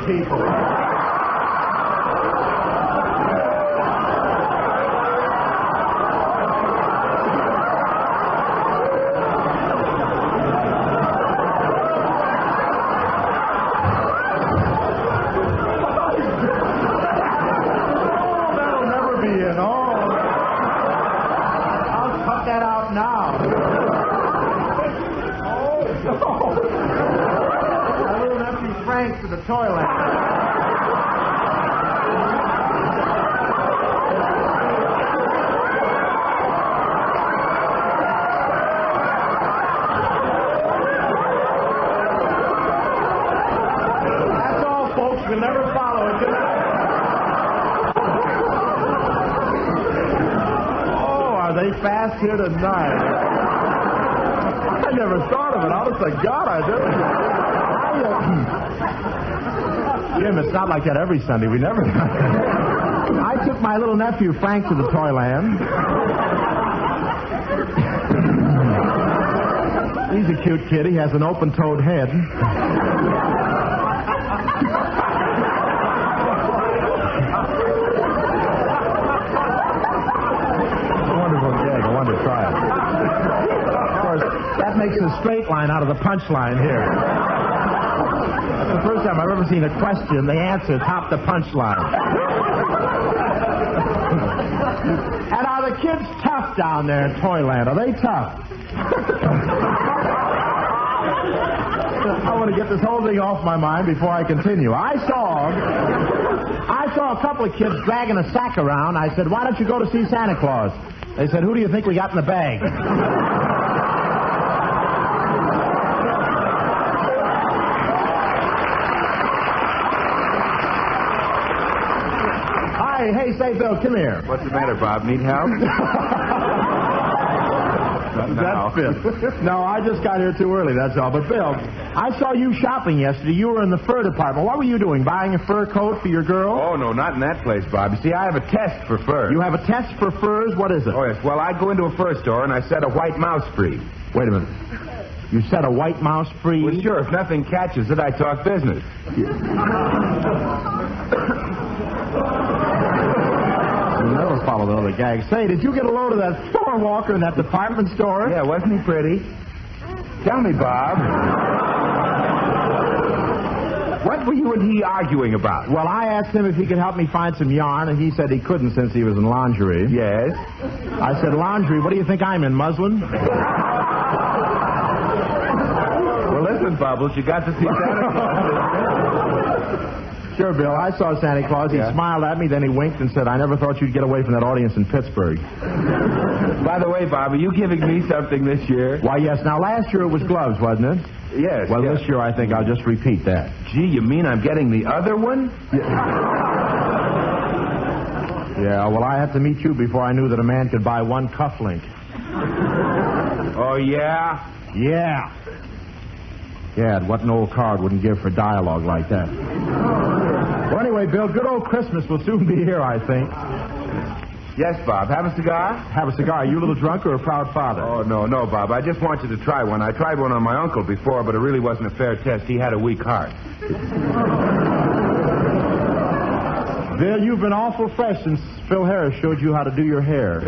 people. To the toilet. That's all, folks. We'll never follow it. Oh, are they fast here tonight? I never thought of it. Honest to God, I didn't. Jim, it's not like that every Sunday. We never... I took my little nephew, Frank, to the toyland. He's a cute kid. He has an open-toed head. It's a wonderful gag. I wanted to try it. Of course, that makes a straight line out of the punchline here. The first time I've ever seen a question, the answer topped the punchline. And are the kids tough down there in Toyland? Are they tough? I want to get this whole thing off my mind before I continue. I saw a couple of kids dragging a sack around. I said, why don't you go to see Santa Claus? They said, who do you think we got in the bag? Hey, say, Bill, come here. What's the matter, Bob? Need help? That's Bill. No, I just got here too early, that's all. But, Bill, I saw you shopping yesterday. You were in the fur department. What were you doing, buying a fur coat for your girl? Oh, no, not in that place, Bob. You see, I have a test for fur. You have a test for furs? What is it? Oh, yes. Well, I go into a fur store and I set a white mouse free. Wait a minute. You set a white mouse free? Well, sure. If nothing catches it, I talk business. Never follow the other gags. Say, did you get a load of that floor walker in that department store? Yeah, wasn't he pretty? Tell me, Bob. What were you and he arguing about? Well, I asked him if he could help me find some yarn, and he said he couldn't since he was in lingerie. Yes? I said, lingerie? What do you think I'm in, muslin? Well, listen, Bubbles, you got to see Santa Claus. Sure, Bill. I saw Santa Claus. He smiled at me, then he winked and said, I never thought you'd get away from that audience in Pittsburgh. By the way, Bob, are you giving me something this year? Why, yes. Now, last year it was gloves, wasn't it? Yes. Well, this year I think I'll just repeat that. Gee, you mean I'm getting the other one? Yeah, well, I had to meet you before I knew that a man could buy one cufflink. Oh, yeah? Yeah. Yeah, what an old card wouldn't give for dialogue like that. Well, anyway, Bill, good old Christmas will soon be here, I think. Yes, Bob. Have a cigar? Have a cigar. Are you a little drunk or a proud father? Oh, no, Bob. I just want you to try one. I tried one on my uncle before, but it really wasn't a fair test. He had a weak heart. Bill, you've been awful fresh since Phil Harris showed you how to do your hair.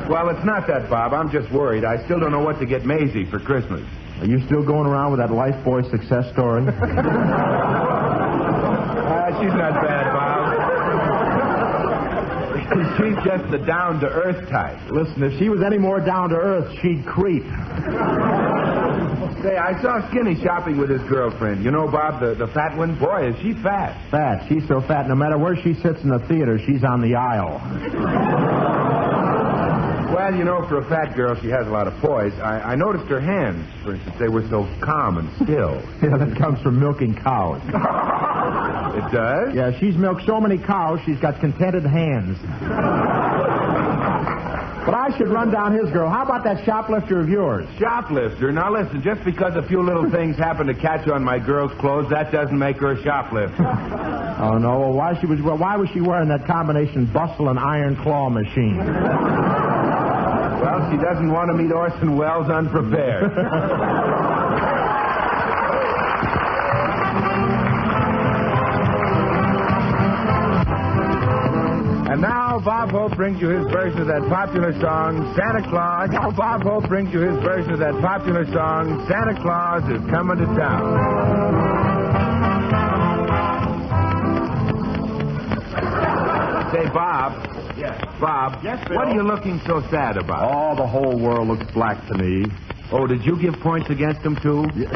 Well, it's not that, Bob. I'm just worried. I still don't know what to get Maisie for Christmas. Are you still going around with that Lifebuoy success story? She's not bad, Bob. She's just the down-to-earth type. Listen, if she was any more down-to-earth, she'd creep. Say, I saw Skinny shopping with his girlfriend. You know, Bob, the fat one? Boy, is she fat. Fat. She's so fat, no matter where she sits in the theater, she's on the aisle. Well, you know, for a fat girl, she has a lot of poise. I noticed her hands, for instance. They were so calm and still. Yeah, that comes from milking cows. It does? Yeah, she's milked so many cows, she's got contented hands. But I should run down his girl. How about that shoplifter of yours? Shoplifter? Now, listen, just because a few little things happen to catch on my girl's clothes, that doesn't make her a shoplifter. Oh, no. Well, why was she wearing that combination bustle and iron claw machine? Well, she doesn't want to meet Orson Welles unprepared. Now Bob Hope brings you his version of that popular song, Santa Claus. Now Bob Hope brings you his version of that popular song, Santa Claus is Coming to Town. Say, Bob. Yes. Bob. Yes, Bill? What are you looking so sad about? Oh, the whole world looks black to me. Oh, did you give points against him, too? Yeah,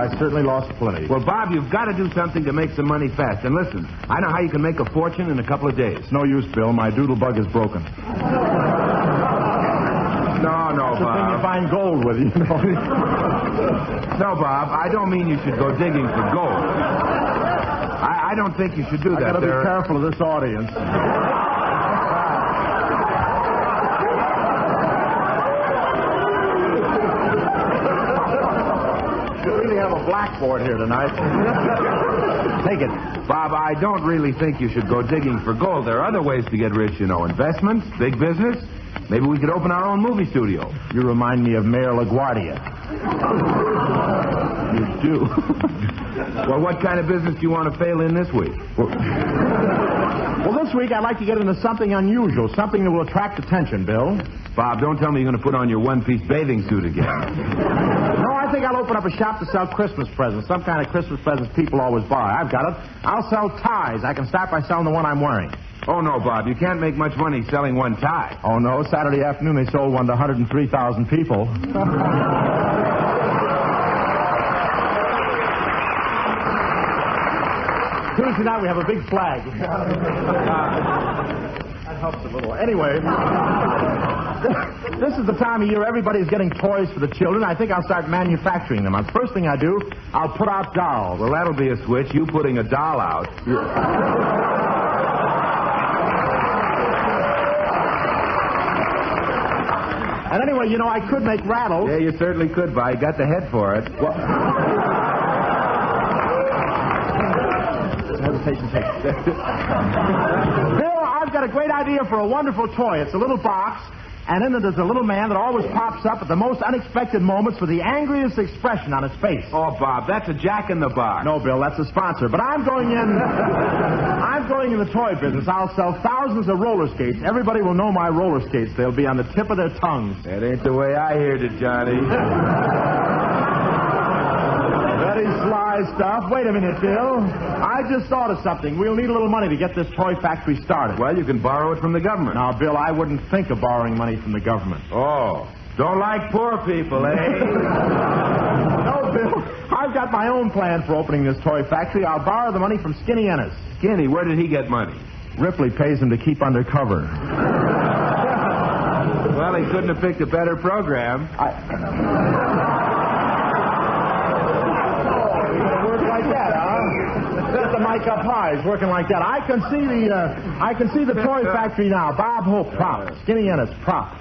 I certainly lost plenty. Well, Bob, you've got to do something to make some money fast. And listen, I know how you can make a fortune in a couple of days. It's no use, Bill. My doodle bug is broken. No, It's the thing you Bob. find gold with, you know. No, Bob, I don't mean you should go digging for gold. I don't think you should do I that. gotta be careful of this audience. We really have a blackboard here tonight. Take it. Bob, I don't really think you should go digging for gold. There are other ways to get rich, you know. Investments, big business. Maybe we could open our own movie studio. You remind me of Mayor LaGuardia. You do. Well, what kind of business do you want to fail in this week? Well, this week I'd like to get into something unusual, something that will attract attention, Bill. Bob, don't tell me you're going to put on your one-piece bathing suit again. No, I think I'll open up a shop to sell Christmas presents, some kind of Christmas presents people always buy. I've got it. I'll sell ties. I can start by selling the one I'm wearing. Oh, no, Bob, you can't make much money selling one tie. Oh, no, Saturday afternoon they sold one to 103,000 people. Tuesday night we have a big flag. That helps a little. Anyway, this is the time of year everybody's getting toys for the children. I think I'll start manufacturing them. The first thing I do, I'll put out dolls. Well, that'll be a switch. You putting a doll out. And anyway, you know, I could make rattles. Yeah, you certainly could, Bob. You got the head for it. Hesitation takes. Bill, I've got a great idea for a wonderful toy. It's a little box, and in it is a little man that always pops up at the most unexpected moments with the angriest expression on his face. Oh, Bob, that's a jack-in-the-box. No, Bill, that's a sponsor. But I'm going in the toy business. I'll sell thousands of roller skates. Everybody will know my roller skates. They'll be on the tip of their tongues. That ain't the way I heard it, Johnny. Very sly stuff. Wait a minute, Bill. I just thought of something. We'll need a little money to get this toy factory started. Well, you can borrow it from the government. Now, Bill, I wouldn't think of borrowing money from the government. Oh, don't like poor people, eh? No, Bill. I've got my own plan for opening this toy factory. I'll borrow the money from Skinny Ennis. Skinny, where did he get money? Ripley pays him to keep undercover. Well, he couldn't have picked a better program. Get the mic up high. It's working like that. I can see the toy factory now. Bob Hope, prop. Skinny Ennis, prop.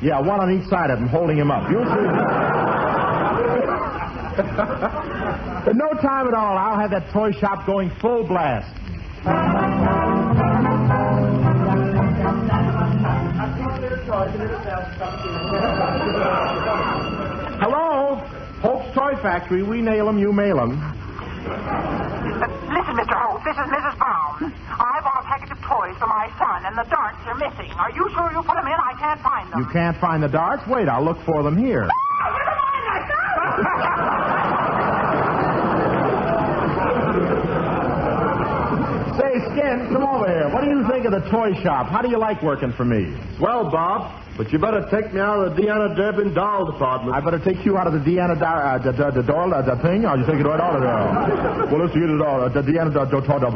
Yeah, one on each side of him, holding him up. You'll see. In no time at all, I'll have that toy shop going full blast. Hello? Hope's Toy Factory. We nail 'em, you mail 'em. Listen, Mr. Hope, this is Mrs. Brown. I bought a package of toys for my son, and the darts are missing. Are you sure you put them in? I can't find them. You can't find the darts? Wait, I'll look for them here. Never mind, I Say, Skin, come over here. What do you think of the toy shop? How do you like working for me? Well, Bob, but you better take me out of the Deanna Durbin doll department. I better take you out of the Deanna the thing, or you take it right out of there? Well, let's get it all. The Deanna the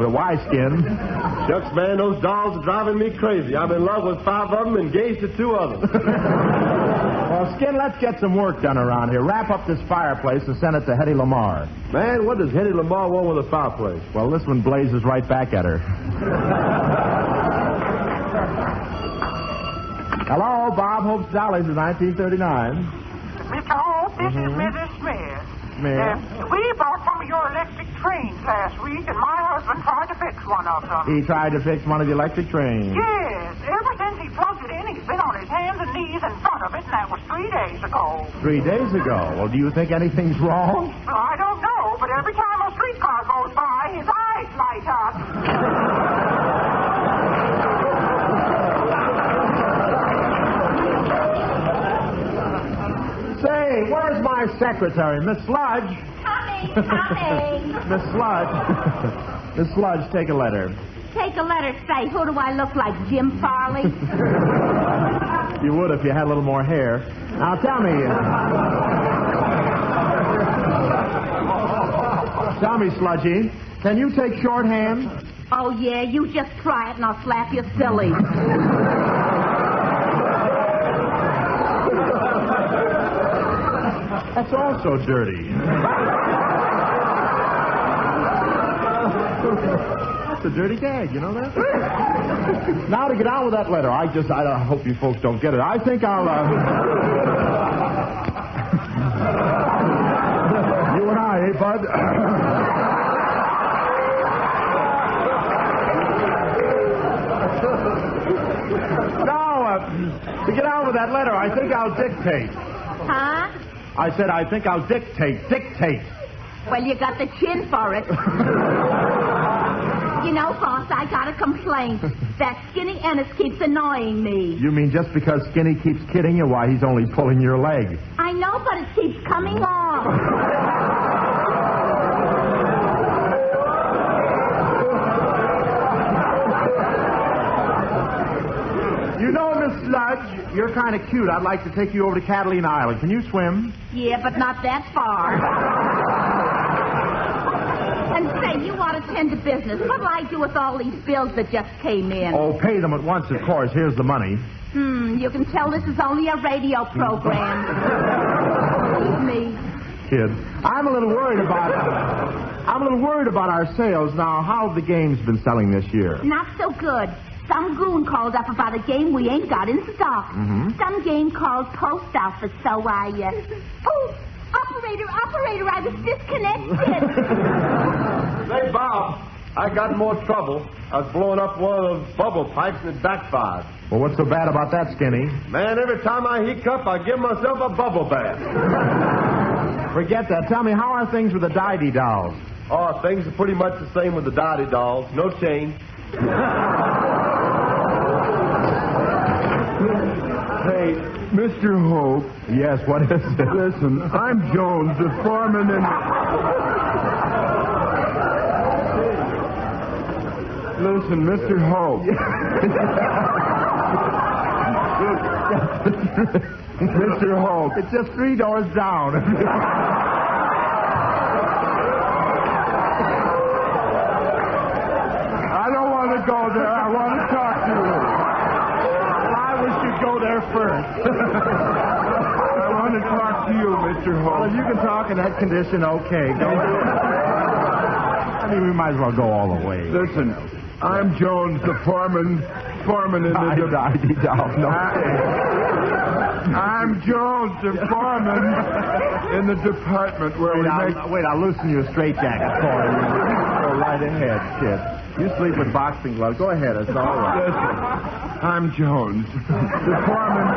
why, Skin? Shucks, man, those dolls are driving me crazy. I'm in love with 5 of them, engaged to 2 of them. Well, Skin, let's get some work done around here. Wrap up this fireplace and send it to Hetty Lamar. Man, what does Hetty Lamar want with a fireplace? Well, this one blazes right back at her. Hello, Bob Hope's Dollies of 1939. Mr. Hope, this is Mrs. Smith. Smith? We bought some of your electric trains last week, and my husband tried to fix one of them. He tried to fix one of the electric trains. Yes, ever since he plugged it in, he's been on his hands and knees in front of it, and that was 3 days ago. 3 days ago. Well, do you think anything's wrong? Well, I don't know, but every time a streetcar goes by, his eyes light up. my secretary, Miss Sludge. Coming. Miss Sludge. Miss Sludge, take a letter. Take a letter, say, who do I look like, Jim Farley? You would if you had a little more hair. Now, tell me. Tell me, Sludgy, can you take shorthand? Oh, yeah, you just try it and I'll slap you silly. That's also dirty. That's a dirty gag, you know that? Now to get on with that letter. I hope you folks don't get it. I think I'll, You and I, eh, Bud? Now, to get on with that letter, I think I'll dictate. Huh? I said I think I'll dictate. Dictate. Well, you got the chin for it. You know, boss, I got a complaint. That Skinny Ennis keeps annoying me. You mean just because Skinny keeps kidding you, why he's only pulling your leg? I know, but it keeps coming off. You know, Miss Sludge, you're kind of cute. I'd like to take you over to Catalina Island. Can you swim? Yeah, but not that far. And say, you ought to tend to business. What'll I do with all these bills that just came in? Oh, pay them at once, of course. Here's the money. You can tell this is only a radio program. Believe me. Kid, I'm a little worried about our sales. Now, how have the games been selling this year? Not so good. Some goon called up about a game we ain't got in stock. Mm-hmm. Some game called Post Office, so I... Oh, operator, I was disconnected. Say, Bob, I got more trouble. I was blowing up one of those bubble pipes and it backfired. Well, what's so bad about that, Skinny? Man, every time I hiccup, I give myself a bubble bath. Forget that. Tell me, how are things with the Diddy dolls? Oh, things are pretty much the same with the Dottie dolls. No change. Hey, Mr. Hope. Yes, what is it? Listen, I'm Jones, the foreman in... Listen, Mr. Hope. Mr. Hope. It's just 3 doors down. I don't want to go there. I want to talk to you. I wish you'd go there first. I want to talk to you, Mr. Hope. Well, if you can talk in that condition, okay. Go. I mean, we might as well go all the way. Listen, I'm Jones, the foreman in the... I'm Jones, the foreman in the department where Wait, I'll loosen you a straitjacket for you. Go right ahead, kid. You sleep with boxing gloves. Go ahead, it's all right. Listen, I'm Jones, the foreman...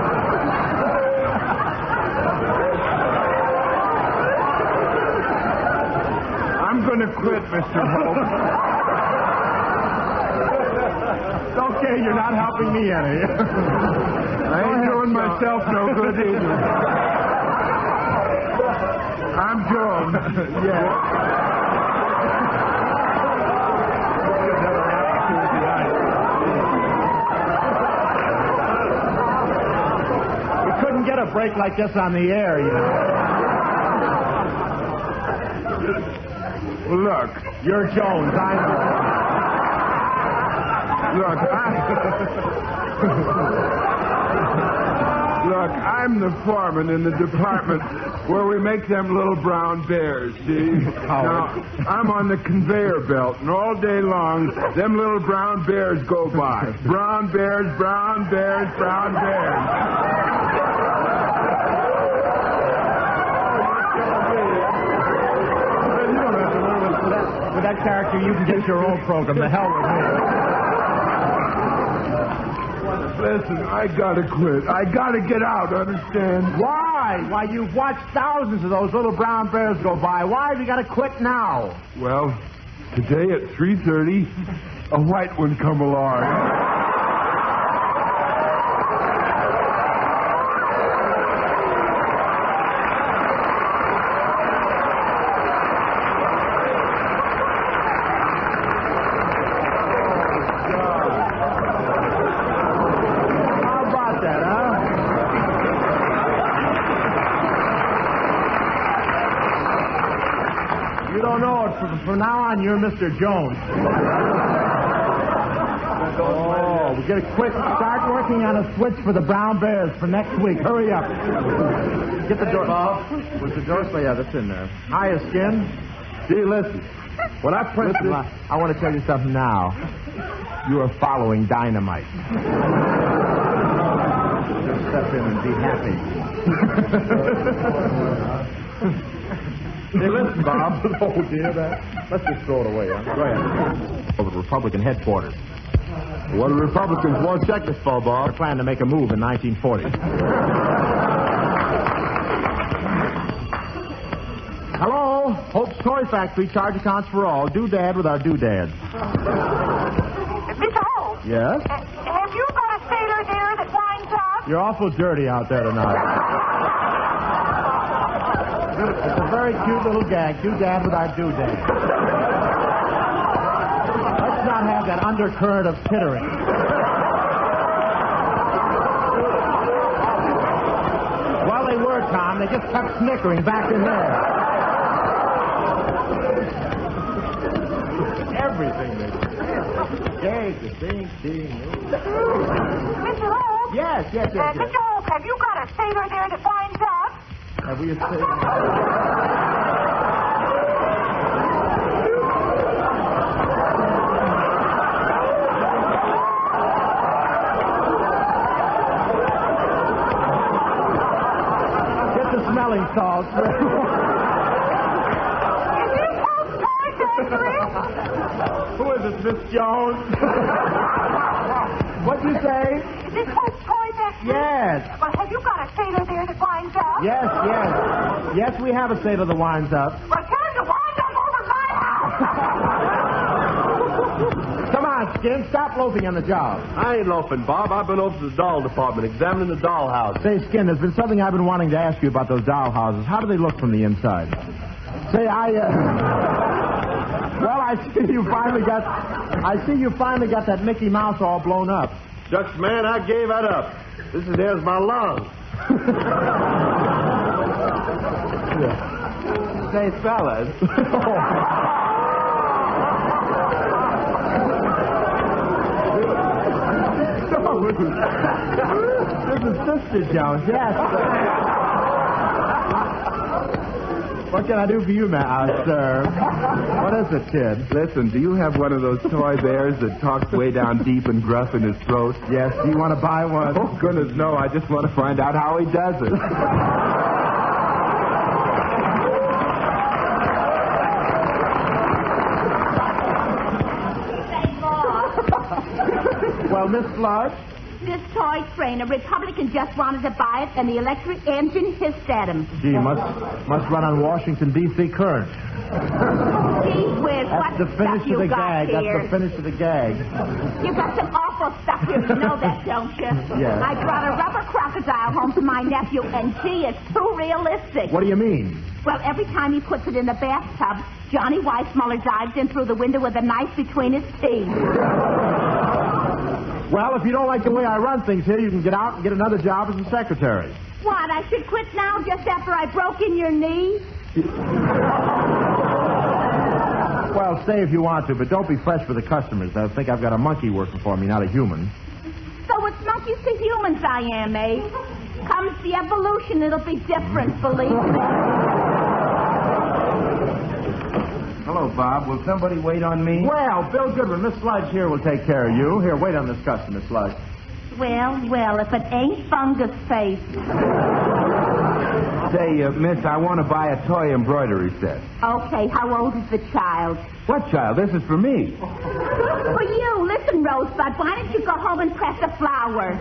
I'm going to quit, Mr. Hope. It's okay, you're not helping me any. I ain't doing myself no good either. I'm Jones. Yeah. We couldn't get a break like this on the air, you know. Well, look. You're Jones. Look, I'm the foreman in the department where we make them little brown bears, see? Now, I'm on the conveyor belt, and all day long, them little brown bears go by. Brown bears, brown bears, brown bears. With that character, you can get your own program. The hell with me. Listen, I gotta quit. I gotta get out, understand? Why? Why, you've watched thousands of those little brown bears go by. Why have you got to quit now? Well, today at 3:30, a white one come along. from now on, you're Mr. Jones. Oh, we get a quick start working on a switch for the Brown Bears for next week. Hurry up. Get the door. Bob. What's the door? Yeah, that's in there. Hiya, Skin. Gee, listen. When I print this, I want to tell you something now. You are following dynamite. Just step in and be happy. Hey, listen, Bob. Oh, dear, let's just throw it away. Huh? Go ahead. Over the Republican headquarters. What do Republicans want checkers for, Bob? They're planning to make a move in 1940. Hello? Hope's Toy Factory, charge accounts for all. Doodad with our doodads. Mr. Hope. Yes? Have you got a sailor there that winds up? You're awful dirty out there tonight. It's a very cute little gag. Doodad with our doodad. Let's not have that undercurrent of tittering. Well, they were, Tom. They just kept snickering back in there. Everything they do. Yay, the ding. Mr. Hope? Yes. Mr. Hope, have you got a sailor there that winds up? Have we a sailor? Get the smelling salts. Who is this, Miss Jones? What'd you say? Is this Hope's Toy Factory? Yes. Well, have you got a sailor there that winds up? Yes. Yes, we have a sailor that winds up. Well, tell him to wind up over my house. Come on, Skin. Stop loafing on the job. I ain't loafing, Bob. I've been over to the doll department examining the doll house. Say, Skin, there's been something I've been wanting to ask you about those doll houses. How do they look from the inside? Say, Well, I see you finally got that Mickey Mouse all blown up. Shucks, man, I gave that up. There's my lung. Say, fellas. This is Sister Jones, yes. What can I do for you, sir? What is it, kid? Listen, do you have one of those toy bears that talks way down deep and gruff in his throat? Yes. Do you want to buy one? Oh, goodness, no. I just want to find out how he does it. Well, Miss Sludge? This toy train, a Republican just wanted to buy it, and the electric engine hissed at him. Gee, must run on Washington, D.C. current. Gee whiz, what the finish stuff you of the got gag. here? That's the finish of the gag. You got some awful stuff here, you know that, don't you? Yes. I brought a rubber crocodile home for my nephew, and gee, it's too realistic. What do you mean? Well, every time he puts it in the bathtub, Johnny Weissmuller dives in through the window with a knife between his teeth. Well, if you don't like the way I run things here, you can get out and get another job as a secretary. What, I should quit now just after I broke in your knee? Well, stay if you want to, but don't be fresh for the customers. They'll think I've got a monkey working for me, not a human. So it's monkeys to humans I am, eh? Comes the evolution, it'll be different, believe me. Hello, Bob. Will somebody wait on me? Well, Bill Goodwin, Miss Sludge here will take care of you. Here, wait on this customer, Sludge. Well, if it ain't Fungus Face. Say, miss, I want to buy a toy embroidery set. Okay, how old is the child? What child? This is for me. For you. Listen, Rosebud, why don't you go home and press a flower?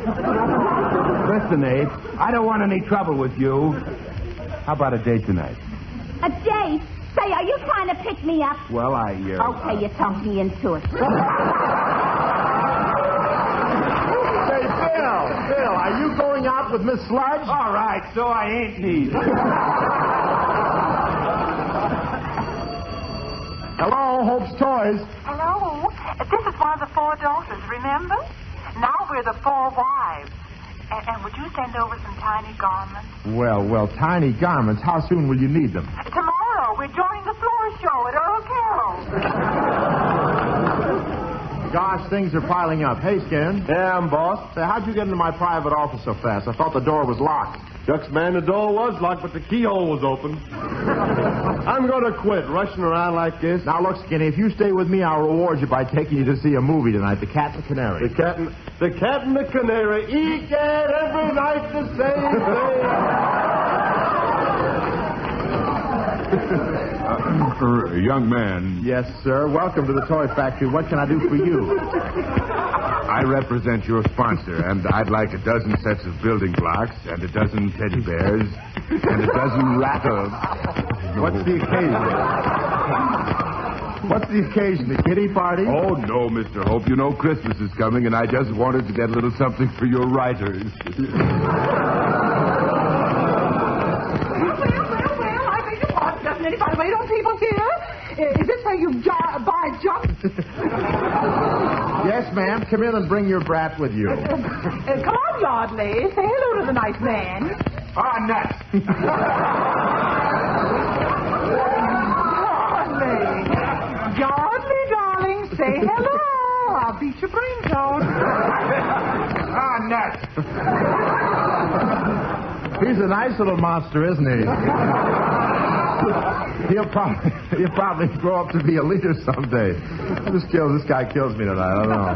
Listen, Abe, I don't want any trouble with you. How about a date tonight? A date? Say, are you trying to pick me up? Well, Okay, you talked me into it. Say, Bill, are you going out with Miss Sludge? All right, so I ain't need. Hello, Hope's Toys. Hello. This is one of the 4 daughters, remember? Now we're the 4 wives. And would you send over some tiny garments? Well, tiny garments. How soon will you need them? Tomorrow. We're joining the floor show at Earl Carroll's. Gosh, things are piling up. Hey, Skin. Yeah, I'm boss. Say, how'd you get into my private office so fast? I thought the door was locked. Shucks, man, the door was locked, but the keyhole was open. I'm going to quit rushing around like this. Now, look, Skinny, if you stay with me, I'll reward you by taking you to see a movie tonight, The Cat and the Canary. The cat and the canary, egad, every night the same thing. Young man, Yes, sir. Welcome to the toy factory. What can I do for you? I represent your sponsor, and I'd like a dozen sets of building blocks, and a dozen teddy bears, and a dozen rattles. What's the occasion? What's the occasion? The kiddie party? Oh, no, Mr. Hope. You know Christmas is coming, and I just wanted to get a little something for your writers. Well, I beg your pardon. Doesn't anybody wait on people here? Is this where you buy junk? Yes, ma'am. Come in and bring your brat with you. Come on, Yardley. Say hello to the nice man. Ah, nuts! Yardley, darling, say hello. I'll beat your brains out. Ah, nuts! He's a nice little monster, isn't he? He'll probably grow up to be a leader someday. This guy kills me tonight. I don't know.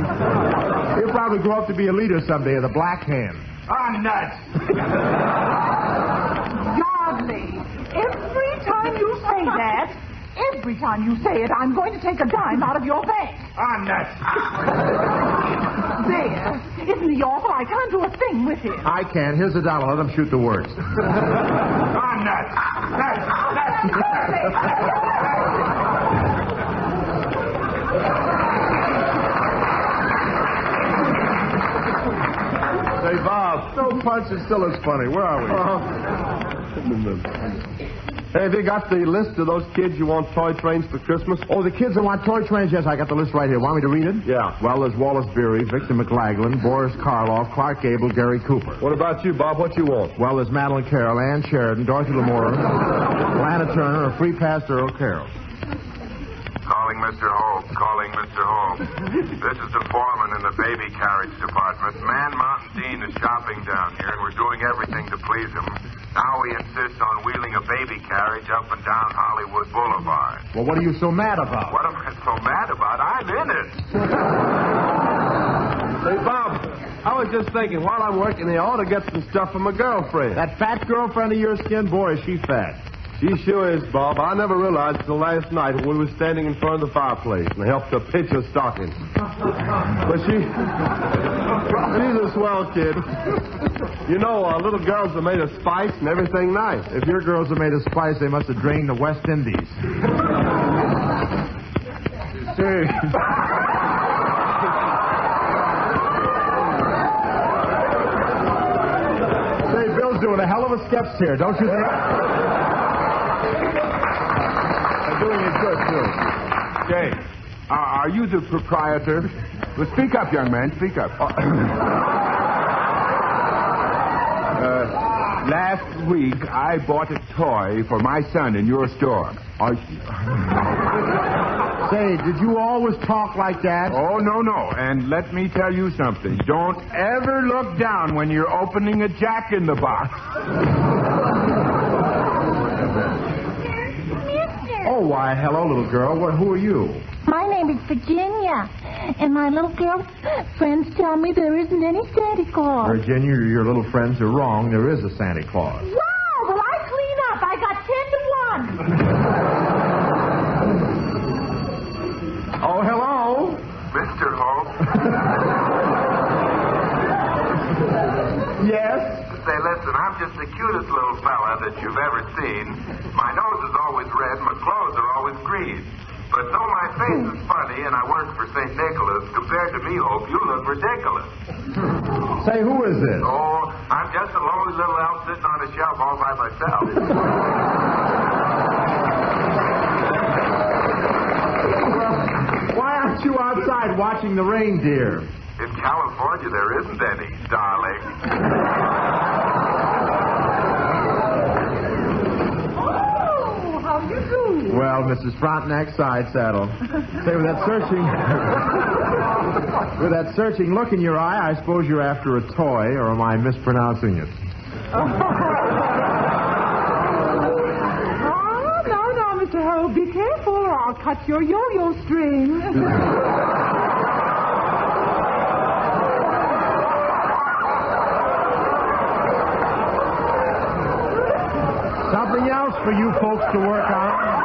He'll probably grow up to be a leader someday of the Black Hand. Ah, nuts! Yardley, every time you say that, every time you say it, I'm going to take a dime out of your bank. Ah, nuts! There. Isn't he awful? I can't do a thing with him. I can. Here's $1. Let him shoot the words. Ah, nuts! Nuts! Say, Bob, no punch. It still looks funny. Where are we? Hey, have you got the list of those kids you want toy trains for Christmas? Oh, the kids that want toy trains? Yes, I got the list right here. Want me to read it? Yeah. Well, there's Wallace Beery, Victor McLaglen, Boris Karloff, Clark Gable, Gary Cooper. What about you, Bob? What you want? Well, there's Madeline Carroll, Ann Sheridan, Dorothy Lamour, Lana Turner, a free pass to Earl Carroll. Calling Mr. Hope. Calling Mr. Hope. This is the foreman in the baby carriage department. Man Mountain Dean is shopping down here, and we're doing everything to please him. Now he insists on wheeling a baby carriage up and down Hollywood Boulevard. Well, what are you so mad about? What am I so mad about? I'm in it. Hey, Bob, I was just thinking, while I'm working here, I ought to get some stuff for my girlfriend. That fat girlfriend of yours, Skin? Boy, is she fat. She sure is, Bob. I never realized until last night when we were standing in front of the fireplace and I helped her pitch her stocking. But she's a swell kid. You know, little girls are made of spice and everything nice. If your girls are made of spice, they must have drained the West Indies. Say, Bill's doing a hell of a sketch here, don't you think? Doing it good, too. Jay, are you the proprietor? Well, speak up, young man. Speak up. Last week, I bought a toy for my son in your store. Say, did you always talk like that? Oh, no. And let me tell you something. Don't ever look down when you're opening a jack-in-the-box. Oh, why, hello, little girl. Who are you? My name is Virginia, and my little girl friends tell me there isn't any Santa Claus. Virginia, your little friends are wrong. There is a Santa Claus. Wow, well, I clean up. I got 10 to 1. Oh, hello. Mr. Hope. Yes? Say, listen, I'm just the cutest little fella that you've ever seen. My nose is always red, my clothes are always green. But though my face is funny and I work for St. Nicholas, compared to me, Hope, you look ridiculous. Say, who is this? Oh, I'm just a lonely little elf sitting on a shelf all by myself. Why aren't you outside watching the reindeer? In California, there isn't any, darling. Oh, how do you do? Well, Miss Mrs. Frontenac's side saddle. Say, with that searching look in your eye, I suppose you're after a toy, or am I mispronouncing it? Oh, no, Mr. Hope, be careful or I'll cut your yo-yo string. Something else for you folks to work on.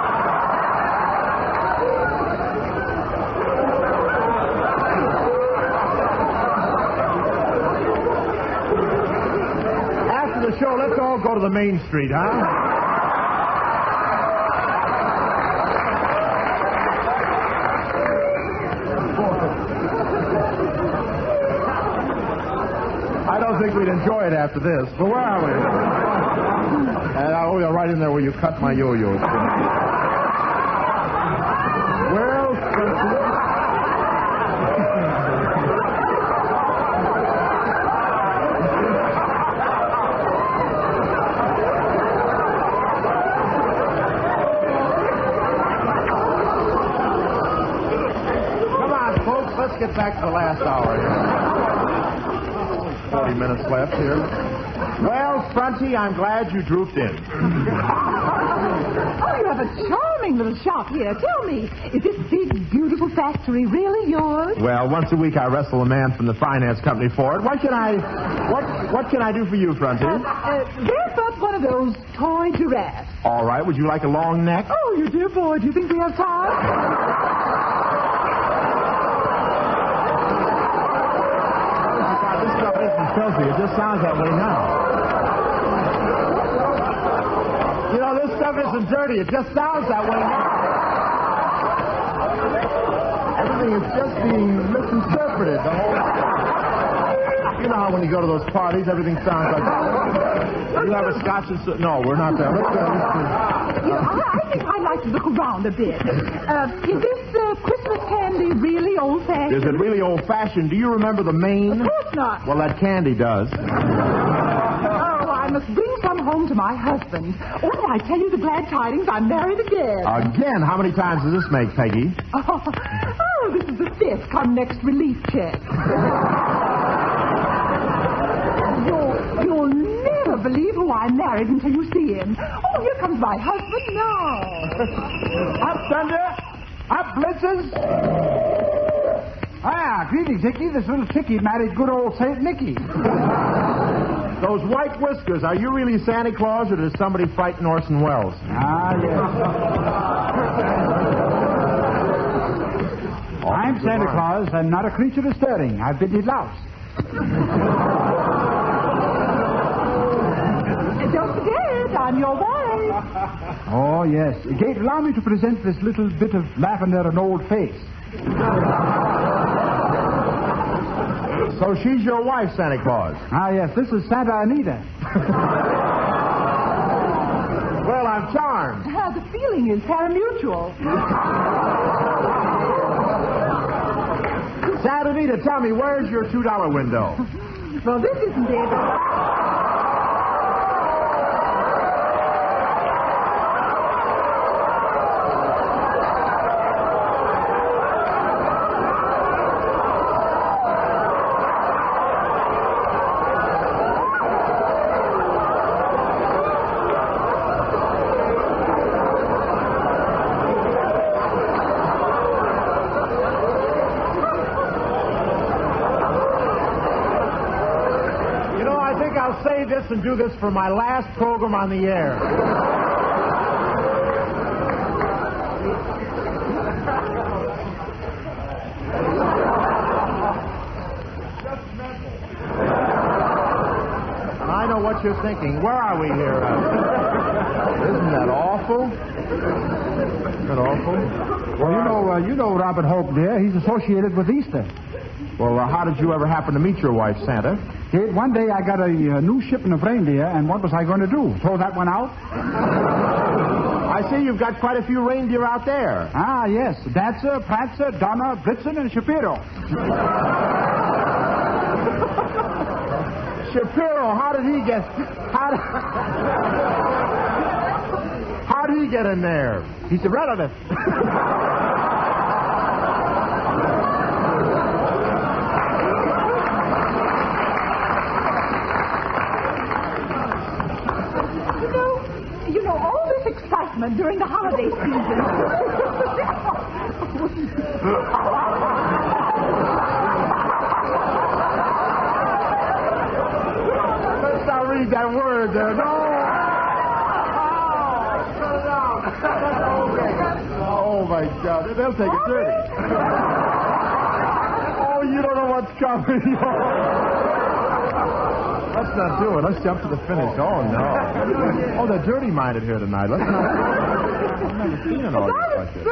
After the show, let's all go to the main street, huh? I don't think we'd enjoy it after this, but where are we? You're right in there where you cut my yo-yo. Well, come on, folks, let's get back to the last hour here. 40 minutes left here. Well, Fronty, I'm glad you drooped in. Oh, you have a charming little shop here. Tell me, is this big, beautiful factory really yours? Well, once a week I wrestle a man from the finance company for it. What can I do for you, Fronty? There's not one of those toy giraffes. All right. Would you like a long neck? Oh, you dear boy. Do you think we have time? This stuff isn't filthy. It just sounds that way now. You know, this stuff isn't dirty. It just sounds that way now. Everything is just being misinterpreted. The whole... You know how when you go to those parties, everything sounds like that. You have a scotch and... No, we're not there. Let's go. I think I'd like to look around a bit. Is this Christmas candy really old-fashioned? Is it really old-fashioned? Do you remember the Maine? Of course not. Well, that candy does. I must bring some home to my husband. Oh, did I tell you the glad tidings? I'm married again. Again? How many times does this make, Peggy? Oh, this is the fifth. Come next relief check. You'll never believe who I married until you see him. Oh, here comes my husband now. Up, Thunder. Up, Blitzes. Greetings, Hickey. This little chickie married good old St. Nicky. Those white whiskers, are you really Santa Claus or does somebody frighten Orson Welles? Ah, yes. I'm Santa Claus and not a creature is stirring. I've been louse. Don't forget, I'm your wife. Oh, yes. Allow me to present this little bit of lavender and old face. So she's your wife, Santa Claus? Ah, yes. This is Santa Anita. Well, I'm charmed. The feeling is pari-mutual. Santa Anita, tell me, where's your $2 window? Well, this isn't it. And do this for my last program on the air. I know what you're thinking. Where are we here? Isn't that awful? Isn't that awful? Well, you know Robert Hope, dear. He's associated with Easter. Well, how did you ever happen to meet your wife, Santa? One day I got a new shipment of reindeer, and what was I going to do? Throw that one out? I see you've got quite a few reindeer out there. Ah, yes. Dancer, Prancer, Donner, Blitzen, and Shapiro. Shapiro, how did he get... How'd he get in there? He's a relative. You know, all this excitement during the holiday season. Let's not read that word there. No. Oh, my God. They'll take it dirty. Oh, you don't know what's coming. Let's not do it. Let's jump to the finish. Oh, no. Oh, they're dirty-minded here tonight. Let's not... I've never seen an audience like this.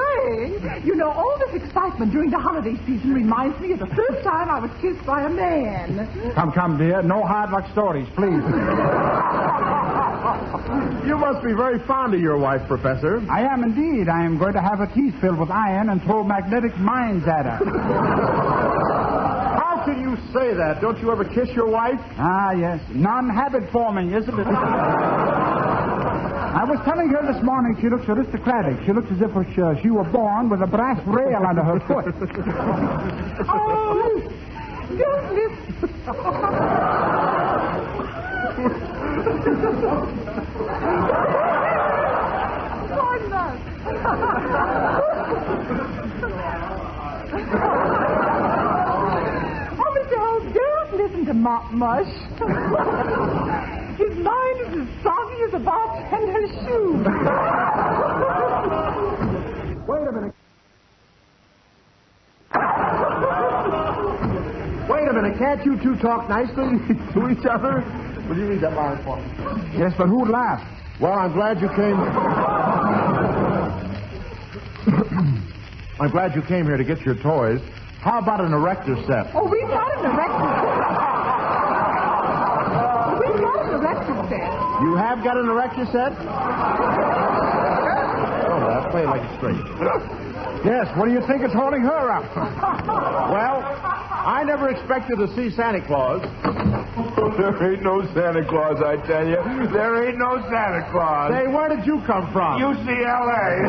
You know, all this excitement during the holiday season reminds me of the first time I was kissed by a man. Come, dear. No hard luck stories, please. You must be very fond of your wife, Professor. I am indeed. I am going to have her teeth filled with iron and throw magnetic mines at her. How can you say that? Don't you ever kiss your wife? Ah, yes. Non-habit forming, isn't it? I was telling her this morning she looks aristocratic. She looks as if she were born with a brass rail under her foot. Oh, just listen. Pardon us. Oh, Mr. Holt, don't listen to Mop Mush. His mind is as soggy as a bartender's shoe. Wait a minute. Wait a minute. Can't you two talk nicely to each other? Will you read that line for me? Yes, but who'd laugh? Well, I'm glad you came... I'm glad you came here to get your toys. How about an erector set? Oh, we've got an erector set. You have got an erector set? Oh, well, play it like it's straight. Yes, what do you think is holding her up? Well, I never expected to see Santa Claus. There ain't no Santa Claus, I tell you. There ain't no Santa Claus. Say, where did you come from? UCLA.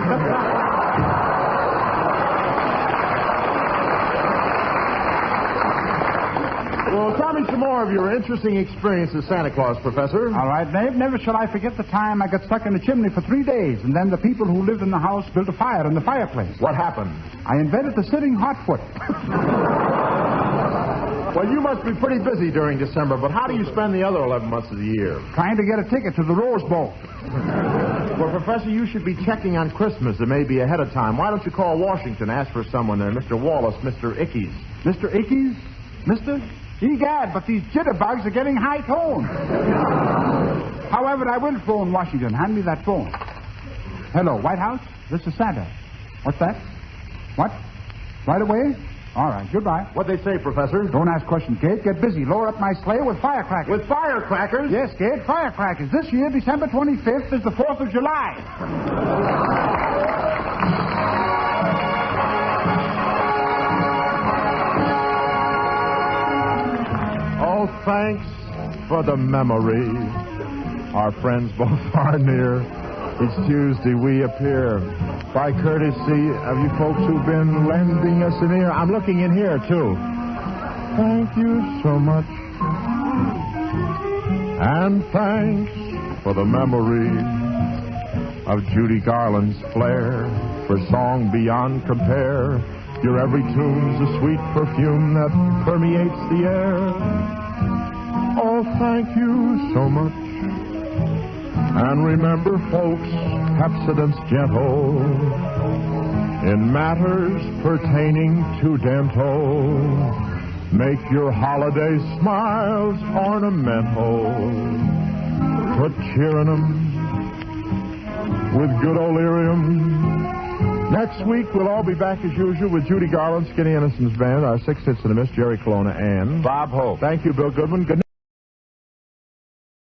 Well, tell me some more of your interesting experience as Santa Claus, Professor. All right, Dave. Never shall I forget the time I got stuck in the chimney for 3 days, and then the people who lived in the house built a fire in the fireplace. What happened? I invented the sitting hotfoot. Well, you must be pretty busy during December, but how do you spend the other 11 months of the year? Trying to get a ticket to the Rose Bowl. Well, Professor, you should be checking on Christmas. It may be ahead of time. Why don't you call Washington, ask for someone there, Mr. Wallace, Mr. Ickes. Mr. Ickes? Mr.? Egad, but these jitterbugs are getting high tone. However, I will phone Washington. Hand me that phone. Hello, White House? This is Santa. What's that? What? Right away? All right, goodbye. What'd they say, Professor? Don't ask questions, Kate. Get busy. Lower up my sleigh with firecrackers. With firecrackers? Yes, Kate, firecrackers. This year, December 25th is the 4th of July. Oh, thanks for the memory. Our friends both far and near. Each Tuesday we appear. By courtesy of you folks who've been lending us an ear. I'm looking in here, too. Thank you so much. And thanks for the memory of Judy Garland's flair for song beyond compare. Your every tune's a sweet perfume that permeates the air. Oh, thank you so much. And remember, folks, Pepsodent's gentle in matters pertaining to dental. Make your holiday smiles ornamental. Put cheer in them with good Olerium. Next week, we'll all be back as usual with Judy Garland, Skinny Innocence Band, our sixth hits in the miss, Jerry Colonna, and Bob Hope. Thank you, Bill Goodman. Good night.